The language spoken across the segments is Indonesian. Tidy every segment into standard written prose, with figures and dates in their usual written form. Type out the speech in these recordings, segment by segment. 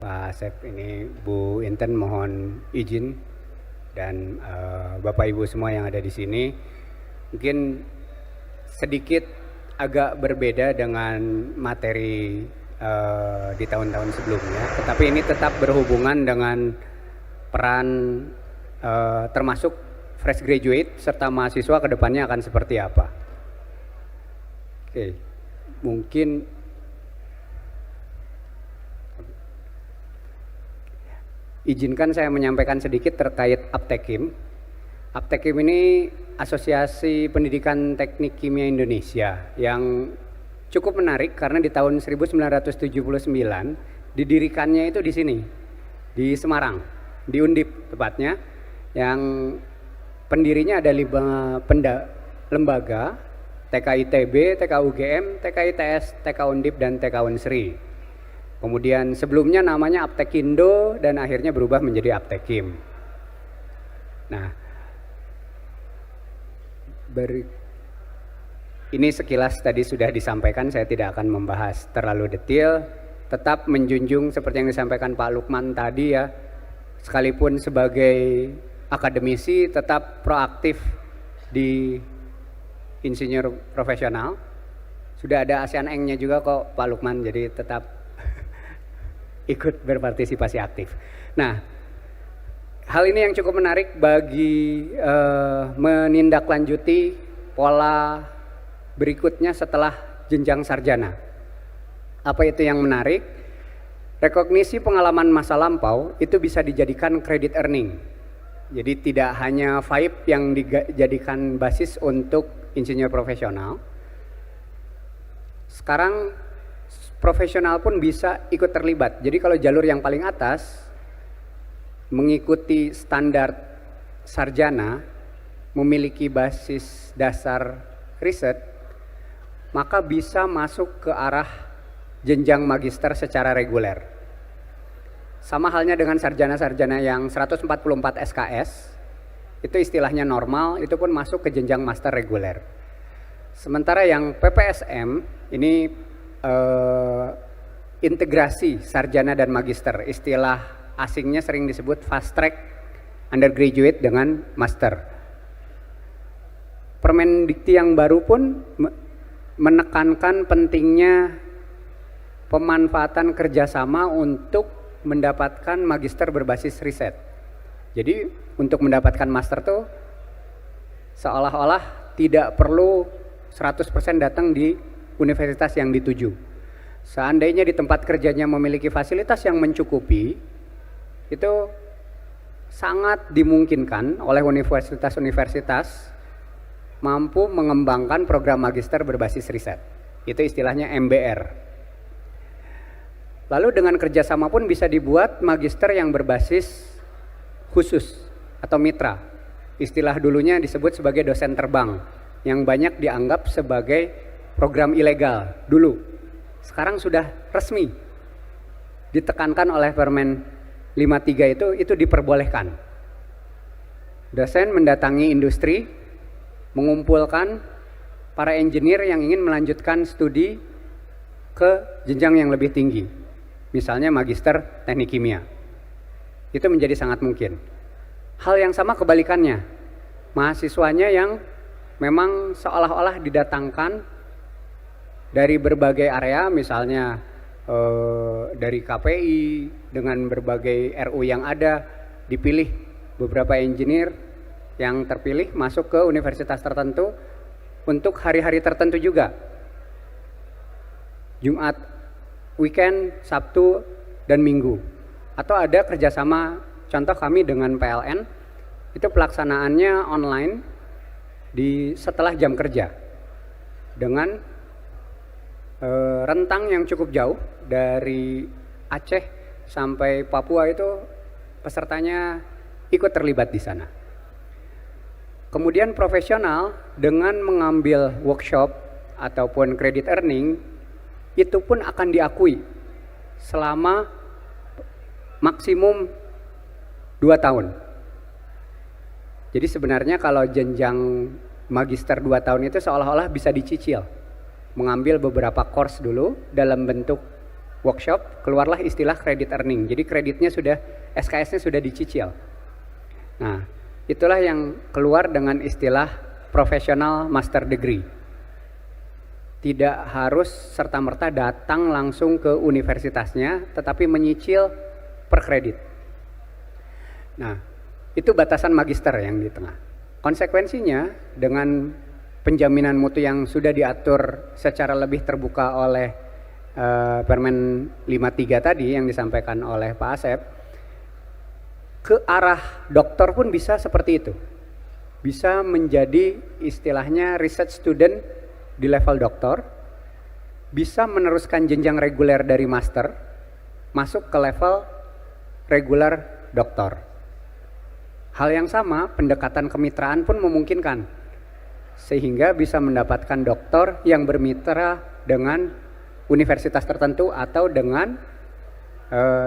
Pak Asep, ini Bu Inten mohon izin dan Bapak Ibu semua yang ada di sini. Mungkin sedikit agak berbeda dengan materi di tahun-tahun sebelumnya, tetapi ini tetap berhubungan dengan peran termasuk fresh graduate serta mahasiswa ke depannya akan seperti apa. Oke, mungkin izinkan saya menyampaikan sedikit terkait Aptekim. Aptekim ini Asosiasi Pendidikan Teknik Kimia Indonesia yang cukup menarik karena di tahun 1979 didirikannya itu di sini, di Semarang, di Undip tepatnya, yang pendirinya ada 5 lembaga, TK ITB, TK UGM, TK ITS, TK Undip, dan TK Unsri. Kemudian sebelumnya namanya Aptekindo dan akhirnya berubah menjadi Aptekim. Nah, ini sekilas tadi sudah disampaikan, saya tidak akan membahas terlalu detail. Tetap menjunjung seperti yang disampaikan Pak Lukman tadi ya, sekalipun sebagai akademisi tetap proaktif di insinyur profesional. Sudah ada ASEAN Eng-nya juga kok Pak Lukman, jadi tetap ikut berpartisipasi aktif. Nah, hal ini yang cukup menarik bagi menindaklanjuti pola berikutnya setelah jenjang sarjana. Apa itu yang menarik? Rekognisi pengalaman masa lampau itu bisa dijadikan credit earning. Jadi tidak hanya VIBE yang dijadikan basis untuk insinyur profesional. Sekarang profesional pun bisa ikut terlibat. Jadi kalau jalur yang paling atas mengikuti standar sarjana, memiliki basis dasar riset, maka bisa masuk ke arah jenjang magister secara reguler. Sama halnya dengan sarjana-sarjana yang 144 SKS, itu istilahnya normal, itu pun masuk ke jenjang master reguler. Sementara yang PPSM ini integrasi sarjana dan magister, istilah asingnya sering disebut fast track undergraduate dengan master. Permendikti yang baru pun menekankan pentingnya pemanfaatan kerjasama untuk mendapatkan magister berbasis riset. Jadi untuk mendapatkan master tuh seolah-olah tidak perlu 100% datang di universitas yang dituju. Seandainya di tempat kerjanya memiliki fasilitas yang mencukupi, itu sangat dimungkinkan oleh universitas-universitas mampu mengembangkan program magister berbasis riset. Itu istilahnya MBR. Lalu dengan kerjasama pun bisa dibuat magister yang berbasis khusus atau mitra. Istilah dulunya disebut sebagai dosen terbang, yang banyak dianggap sebagai program ilegal dulu. Sekarang sudah resmi ditekankan oleh Permen 53 itu diperbolehkan. Dosen mendatangi industri, mengumpulkan para engineer yang ingin melanjutkan studi ke jenjang yang lebih tinggi. Misalnya magister teknik kimia. Itu menjadi sangat mungkin. Hal yang sama kebalikannya. Mahasiswanya yang memang seolah-olah didatangkan dari berbagai area, misalnya dari KPI dengan berbagai RU yang ada, dipilih beberapa engineer yang terpilih masuk ke universitas tertentu untuk hari-hari tertentu juga. Jumat, weekend, Sabtu, dan Minggu. Atau ada kerjasama, contoh kami dengan PLN, itu pelaksanaannya online setelah jam kerja. Dengan rentang yang cukup jauh, dari Aceh sampai Papua itu pesertanya ikut terlibat di sana. Kemudian profesional dengan mengambil workshop ataupun credit earning itu pun akan diakui selama maksimum 2 tahun. Jadi sebenarnya kalau jenjang magister 2 tahun itu seolah-olah bisa dicicil. Mengambil beberapa course dulu dalam bentuk workshop, keluarlah istilah credit earning. Jadi kreditnya sudah, SKS-nya sudah dicicil. Nah, itulah yang keluar dengan istilah professional master degree. Tidak harus serta-merta datang langsung ke universitasnya, tetapi menyicil per kredit. Nah, itu batasan magister yang di tengah. Konsekuensinya dengan penjaminan mutu yang sudah diatur secara lebih terbuka oleh Permen 53 tadi yang disampaikan oleh Pak Asep, ke arah doktor pun bisa seperti itu. Bisa menjadi istilahnya research student di level doktor, bisa meneruskan jenjang reguler dari master, masuk ke level regular doktor. Hal yang sama, pendekatan kemitraan pun memungkinkan, sehingga bisa mendapatkan doktor yang bermitra dengan universitas tertentu atau dengan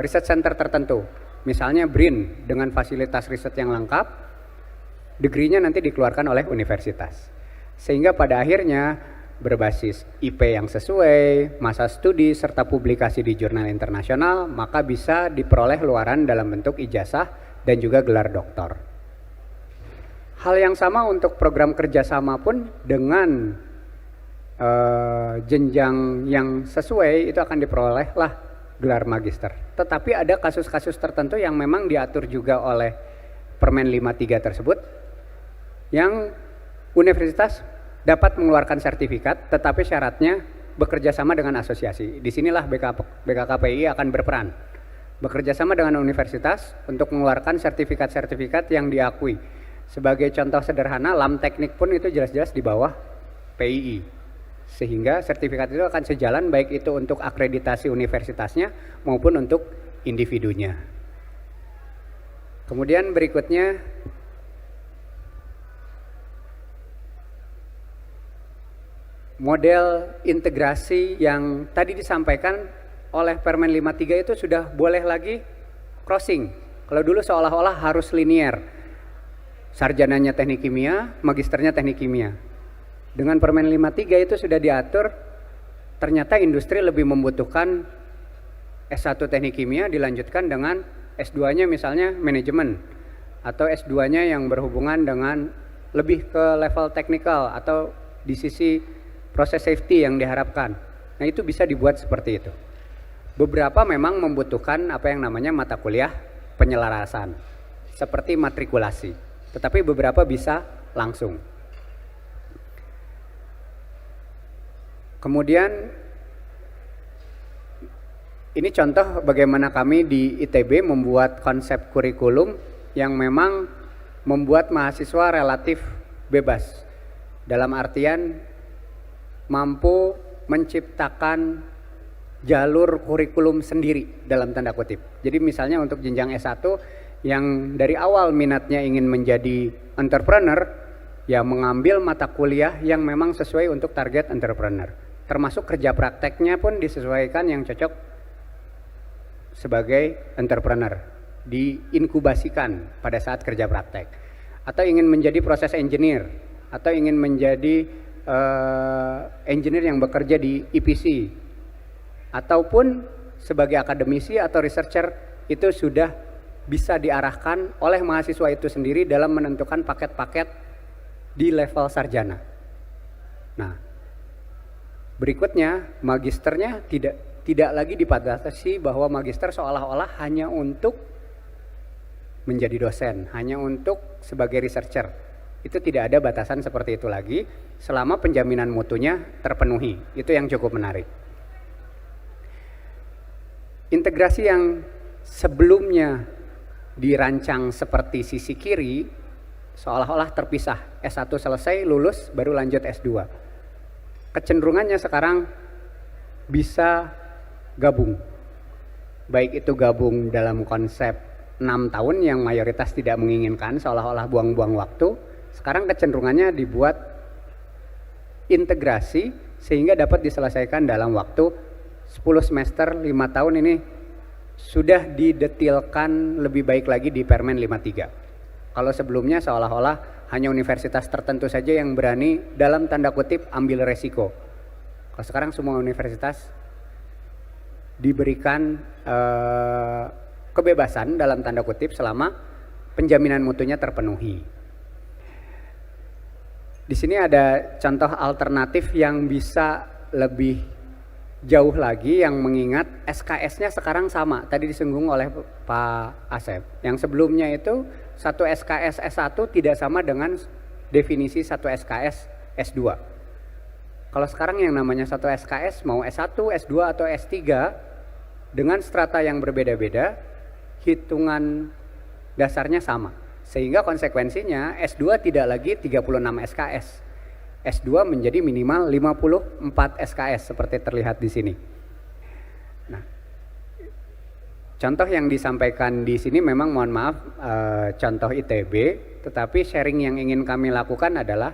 research center tertentu. Misalnya BRIN dengan fasilitas riset yang lengkap, degree-nya nanti dikeluarkan oleh universitas. Sehingga pada akhirnya berbasis IP yang sesuai, masa studi, serta publikasi di jurnal internasional, maka bisa diperoleh luaran dalam bentuk ijazah dan juga gelar doktor. Hal yang sama untuk program kerjasama pun dengan jenjang yang sesuai itu akan diperolehlah gelar magister. Tetapi ada kasus-kasus tertentu yang memang diatur juga oleh Permen 53 tersebut, yang universitas dapat mengeluarkan sertifikat, tetapi syaratnya bekerja sama dengan asosiasi. Disinilah BKKPI akan berperan, bekerja sama dengan universitas untuk mengeluarkan sertifikat-sertifikat yang diakui. Sebagai contoh sederhana, LAM teknik pun itu jelas-jelas di bawah PII. Sehingga sertifikat itu akan sejalan baik itu untuk akreditasi universitasnya maupun untuk individunya. Kemudian berikutnya, model integrasi yang tadi disampaikan oleh Permen 53 itu sudah boleh lagi crossing. Kalau dulu seolah-olah harus linear, sarjananya teknik kimia, magisternya teknik kimia. Dengan Permen 53 itu sudah diatur, ternyata industri lebih membutuhkan S1 teknik kimia dilanjutkan dengan S2-nya misalnya manajemen, atau S2-nya yang berhubungan dengan lebih ke level teknikal atau di sisi proses safety yang diharapkan. Nah, itu bisa dibuat seperti itu. Beberapa memang membutuhkan apa yang namanya mata kuliah penyelarasan, seperti matrikulasi, tetapi beberapa bisa langsung. Kemudian ini contoh bagaimana kami di ITB membuat konsep kurikulum yang memang membuat mahasiswa relatif bebas. Dalam artian mampu menciptakan jalur kurikulum sendiri dalam tanda kutip. Jadi misalnya untuk jenjang S1 yang dari awal minatnya ingin menjadi entrepreneur, ya mengambil mata kuliah yang memang sesuai untuk target entrepreneur. Termasuk kerja prakteknya pun disesuaikan yang cocok sebagai entrepreneur, diinkubasikan pada saat kerja praktek. Atau ingin menjadi proses engineer, atau ingin menjadi engineer yang bekerja di EPC, ataupun sebagai akademisi atau researcher, itu sudah bisa diarahkan oleh mahasiswa itu sendiri dalam menentukan paket-paket di level sarjana. Nah, berikutnya, magisternya tidak lagi dibatasi bahwa magister seolah-olah hanya untuk menjadi dosen, hanya untuk sebagai researcher. Itu tidak ada batasan seperti itu lagi selama penjaminan mutunya terpenuhi. Itu yang cukup menarik. Integrasi yang sebelumnya dirancang seperti sisi kiri seolah-olah terpisah. S1 selesai, lulus, baru lanjut S2. Kecenderungannya sekarang bisa gabung, baik itu gabung dalam konsep 6 tahun yang mayoritas tidak menginginkan, seolah-olah buang-buang waktu. Sekarang kecenderungannya dibuat integrasi sehingga dapat diselesaikan dalam waktu 10 semester, 5 tahun. Ini sudah didetilkan lebih baik lagi di Permen 53. Kalau sebelumnya seolah-olah hanya universitas tertentu saja yang berani dalam tanda kutip ambil resiko. Kalau sekarang semua universitas diberikan kebebasan dalam tanda kutip selama penjaminan mutunya terpenuhi. Di sini ada contoh alternatif yang bisa lebih jauh lagi yang mengingat SKS-nya sekarang sama. Tadi disinggung oleh Pak Asep. Yang sebelumnya itu satu SKS S1 tidak sama dengan definisi satu SKS S2. Kalau sekarang yang namanya satu SKS mau S1, S2 atau S3 dengan strata yang berbeda-beda, hitungan dasarnya sama. Sehingga konsekuensinya S2 tidak lagi 36 SKS. S2 menjadi minimal 54 SKS seperti terlihat di sini. Nah, contoh yang disampaikan di sini memang mohon maaf contoh ITB, tetapi sharing yang ingin kami lakukan adalah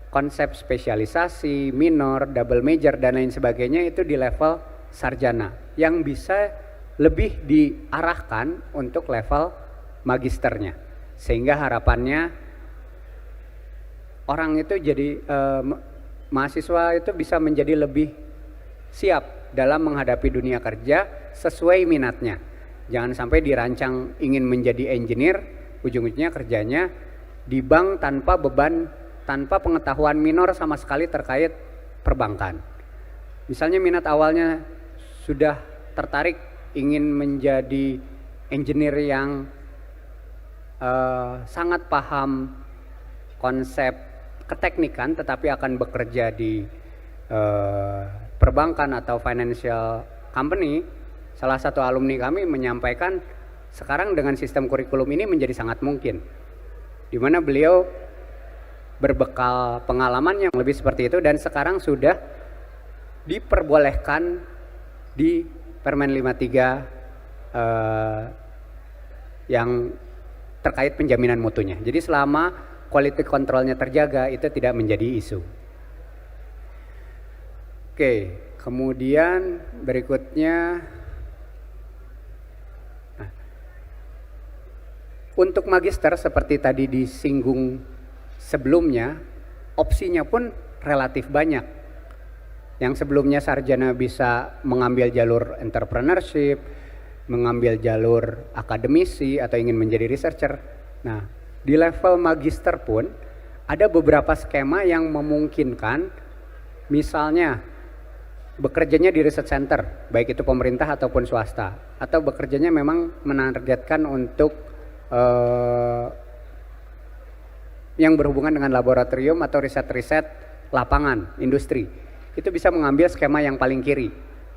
konsep spesialisasi, minor, double major dan lain sebagainya itu di level sarjana yang bisa lebih diarahkan untuk level magisternya. Sehingga harapannya orang itu jadi mahasiswa itu bisa menjadi lebih siap dalam menghadapi dunia kerja sesuai minatnya. Jangan sampai dirancang ingin menjadi engineer, ujung-ujungnya kerjanya di bank tanpa beban, tanpa pengetahuan minor sama sekali terkait perbankan. Misalnya minat awalnya sudah tertarik ingin menjadi engineer yang sangat paham konsep keteknikan tetapi akan bekerja di perbankan atau financial company. Salah satu alumni kami menyampaikan sekarang dengan sistem kurikulum ini menjadi sangat mungkin, di mana beliau berbekal pengalaman yang lebih seperti itu dan sekarang sudah diperbolehkan di Permen 53 yang terkait penjaminan mutunya. Jadi selama quality controlnya terjaga itu tidak menjadi isu. Oke, kemudian berikutnya untuk magister seperti tadi disinggung sebelumnya, opsinya pun relatif banyak. Yang sebelumnya sarjana bisa mengambil jalur entrepreneurship, mengambil jalur akademisi atau ingin menjadi researcher. Nah, di level magister pun ada beberapa skema yang memungkinkan, misalnya bekerjanya di research center, baik itu pemerintah ataupun swasta, atau bekerjanya memang menargetkan untuk yang berhubungan dengan laboratorium atau riset-riset lapangan, industri. Itu bisa mengambil skema yang paling kiri,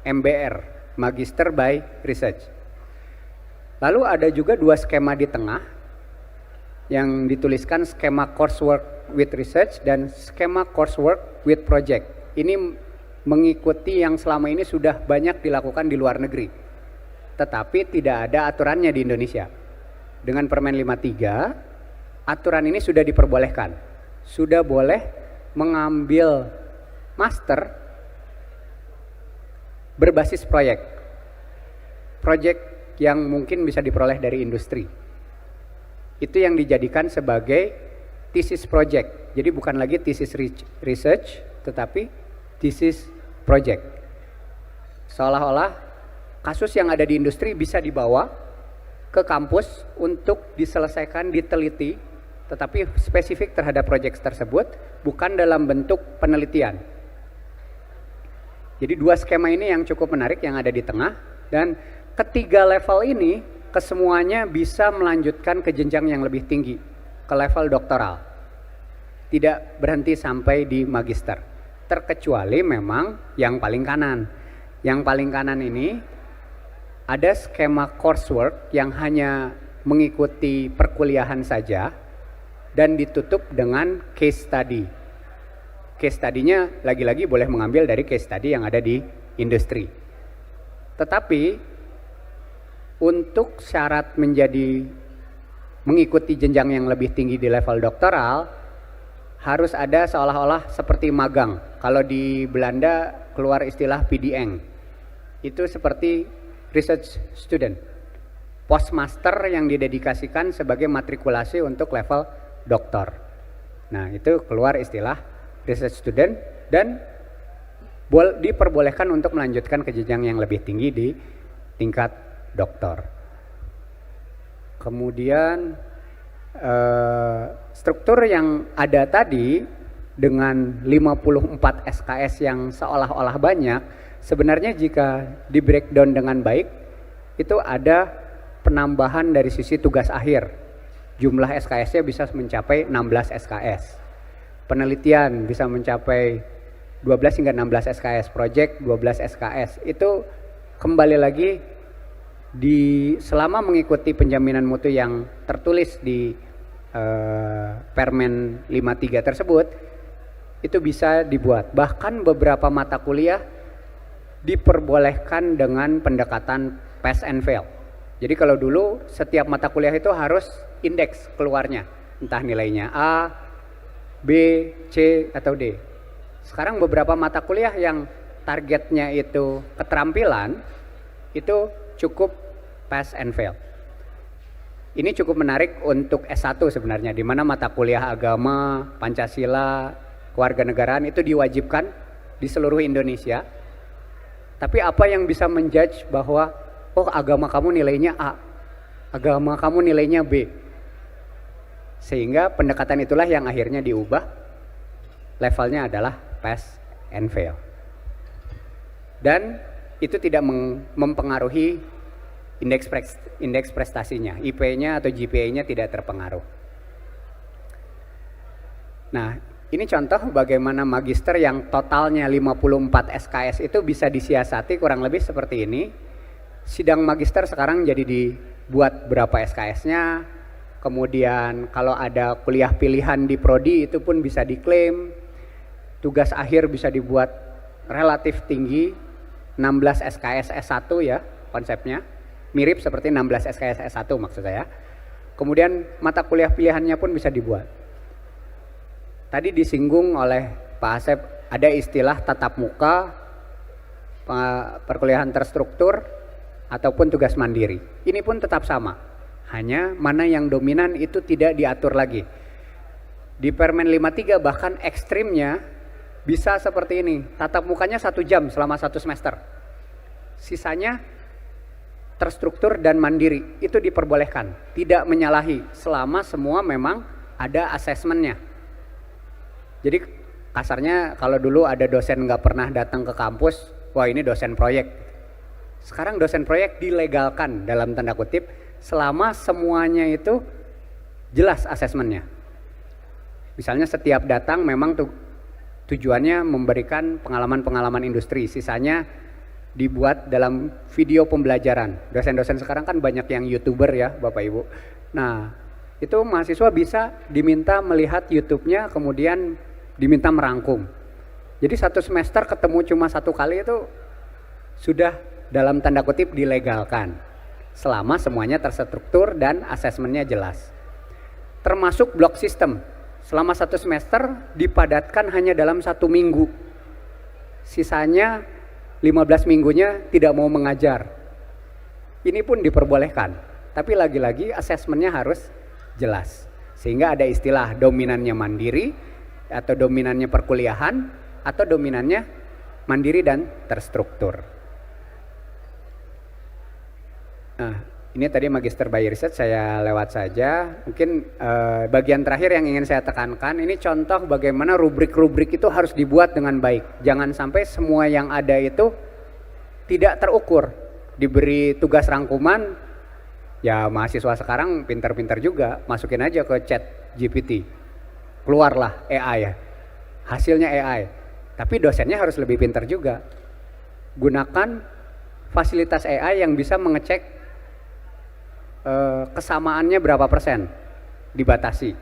MBR, Magister by Research. Lalu ada juga dua skema di tengah yang dituliskan skema coursework with research dan skema coursework with project. Ini mengikuti yang selama ini sudah banyak dilakukan di luar negeri, tetapi tidak ada aturannya di Indonesia. Dengan Permen 53, aturan ini sudah diperbolehkan. Sudah boleh mengambil master berbasis proyek. Proyek yang mungkin bisa diperoleh dari industri. Itu yang dijadikan sebagai thesis project. Jadi bukan lagi thesis research, tetapi thesis project. Seolah-olah kasus yang ada di industri bisa dibawa ke kampus untuk diselesaikan, diteliti, tetapi spesifik terhadap proyek tersebut, bukan dalam bentuk penelitian. Jadi dua skema ini yang cukup menarik yang ada di tengah, dan ketiga level ini kesemuanya bisa melanjutkan ke jenjang yang lebih tinggi, ke level doktoral. Tidak berhenti sampai di magister. Terkecuali memang yang paling kanan. Yang paling kanan ini ada skema coursework yang hanya mengikuti perkuliahan saja dan ditutup dengan case study. Case study-nya lagi-lagi boleh mengambil dari case study yang ada di industri. Tetapi untuk syarat menjadi mengikuti jenjang yang lebih tinggi di level doktoral harus ada seolah-olah seperti magang. Kalau di Belanda keluar istilah PDN. Itu seperti research student. Postmaster yang didedikasikan sebagai matrikulasi untuk level doktor. Nah, itu keluar istilah research student dan diperbolehkan untuk melanjutkan ke jenjang yang lebih tinggi di tingkat doktor. Kemudian struktur yang ada tadi dengan 54 SKS yang seolah-olah banyak, sebenarnya jika di breakdown dengan baik, itu ada penambahan dari sisi tugas akhir. Jumlah SKS-nya bisa mencapai 16 SKS. Penelitian bisa mencapai 12 hingga 16 SKS, project 12 SKS. Itu kembali lagi selama mengikuti penjaminan mutu yang tertulis di Permen 53 tersebut, itu bisa dibuat. Bahkan beberapa mata kuliah diperbolehkan dengan pendekatan pass and fail. Jadi kalau dulu setiap mata kuliah itu harus indeks keluarnya, entah nilainya A, B, C, atau D. Sekarang beberapa mata kuliah yang targetnya itu keterampilan, itu cukup pass and fail. Ini cukup menarik untuk S1 sebenarnya, di mana mata kuliah agama, Pancasila, kewarganegaraan itu diwajibkan di seluruh Indonesia. Tapi apa yang bisa menjudge bahwa oh agama kamu nilainya A, agama kamu nilainya B. Sehingga pendekatan itulah yang akhirnya diubah, levelnya adalah pass and fail. Dan itu tidak mempengaruhi indeks prestasinya, IP-nya atau GPA-nya tidak terpengaruh. Nah, ini contoh bagaimana magister yang totalnya 54 SKS itu bisa disiasati kurang lebih seperti ini. Sidang magister sekarang jadi dibuat berapa SKS-nya, kemudian kalau ada kuliah pilihan di prodi itu pun bisa diklaim, tugas akhir bisa dibuat relatif tinggi, 16 SKS S1 ya konsepnya, mirip seperti 16 SKS S1 maksud saya. Kemudian mata kuliah pilihannya pun bisa dibuat. Tadi disinggung oleh Pak Asep, ada istilah tatap muka, perkuliahan terstruktur, ataupun tugas mandiri. Ini pun tetap sama, hanya mana yang dominan itu tidak diatur lagi. Di Permen 53 bahkan ekstrimnya bisa seperti ini, tatap mukanya 1 jam selama 1 semester. Sisanya terstruktur dan mandiri, itu diperbolehkan, tidak menyalahi selama semua memang ada asesmennya. Jadi kasarnya kalau dulu ada dosen nggak pernah datang ke kampus, wah ini dosen proyek. Sekarang dosen proyek dilegalkan dalam tanda kutip selama semuanya itu jelas asesmennya. Misalnya setiap datang memang tujuannya memberikan pengalaman-pengalaman industri, sisanya dibuat dalam video pembelajaran. Dosen-dosen sekarang kan banyak yang YouTuber ya Bapak Ibu. Nah itu mahasiswa bisa diminta melihat YouTube-nya, kemudian diminta merangkum. Jadi 1 semester ketemu cuma 1 kali itu sudah dalam tanda kutip dilegalkan. Selama semuanya terstruktur dan asesmennya jelas. Termasuk block system. Selama 1 semester dipadatkan hanya dalam 1 minggu. Sisanya 15 minggunya tidak mau mengajar. Ini pun diperbolehkan. Tapi lagi-lagi asesmennya harus jelas. Sehingga ada istilah dominannya mandiri, atau dominannya perkuliahan, atau dominannya mandiri dan terstruktur. Nah, ini tadi Magister by Research saya lewat saja. Mungkin bagian terakhir yang ingin saya tekankan, ini contoh bagaimana rubrik-rubrik itu harus dibuat dengan baik. Jangan sampai semua yang ada itu tidak terukur. Diberi tugas rangkuman, ya mahasiswa sekarang pintar-pintar juga, masukin aja ke chat GPT. Keluarlah AI ya, hasilnya AI. Tapi dosennya harus lebih pintar juga. Gunakan fasilitas AI yang bisa mengecek kesamaannya berapa persen, dibatasi.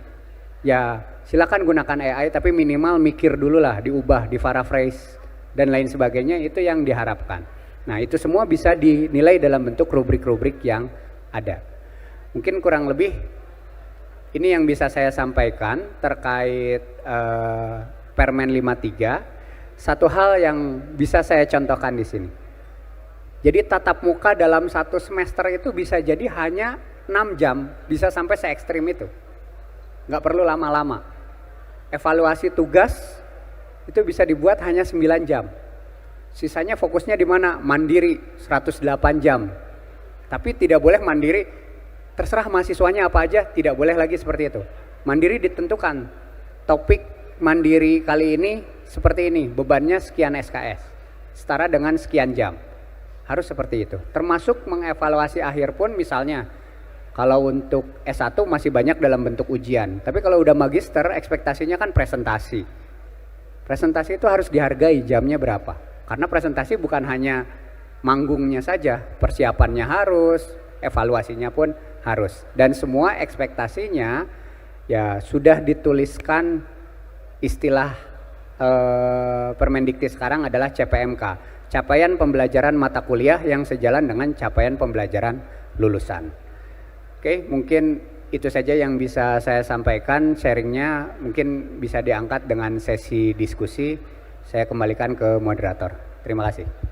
Ya silakan gunakan AI tapi minimal mikir dulu lah, diubah, diparaphrase dan lain sebagainya, itu yang diharapkan. Nah itu semua bisa dinilai dalam bentuk rubrik-rubrik yang ada. Mungkin kurang lebih ini yang bisa saya sampaikan terkait Permen 53. Satu hal yang bisa saya contohkan di sini. Jadi tatap muka dalam 1 semester itu bisa jadi hanya 6 jam, bisa sampai se-ekstrim itu. Nggak perlu lama-lama. Evaluasi tugas itu bisa dibuat hanya 9 jam. Sisanya fokusnya di mana? Mandiri 108 jam. Tapi tidak boleh mandiri, terserah mahasiswanya apa aja, tidak boleh lagi seperti itu. Mandiri ditentukan, topik mandiri kali ini seperti ini, bebannya sekian SKS, setara dengan sekian jam. Harus seperti itu. Termasuk mengevaluasi akhir pun misalnya, kalau untuk S1 masih banyak dalam bentuk ujian. Tapi kalau udah magister, ekspektasinya kan presentasi. Presentasi itu harus dihargai jamnya berapa. Karena presentasi bukan hanya manggungnya saja, persiapannya harus, evaluasinya pun harus. Dan semua ekspektasinya ya sudah dituliskan istilah Permendikti sekarang adalah CPMK. Capaian pembelajaran mata kuliah yang sejalan dengan capaian pembelajaran lulusan. Oke, mungkin itu saja yang bisa saya sampaikan. Sharingnya mungkin bisa diangkat dengan sesi diskusi. Saya kembalikan ke moderator. Terima kasih.